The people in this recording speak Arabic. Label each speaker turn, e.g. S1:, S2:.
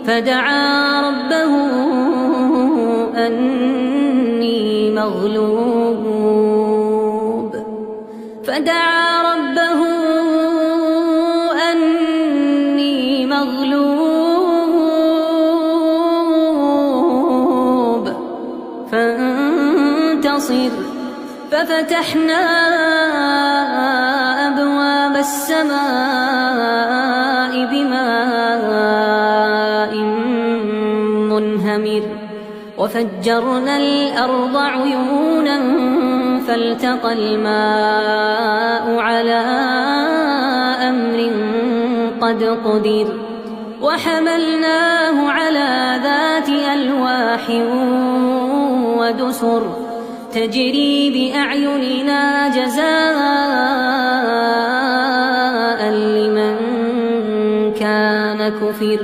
S1: فدعا ربه أني مغلوب فانتصر. ففتحنا أبواب السماء بماء منهمر وفجرنا الأرض عيونا فالتقى الماء على أمر قد قدر وحملناه على ذات ألواح ودسر تجري بأعيننا جزاء لمن كان كفر.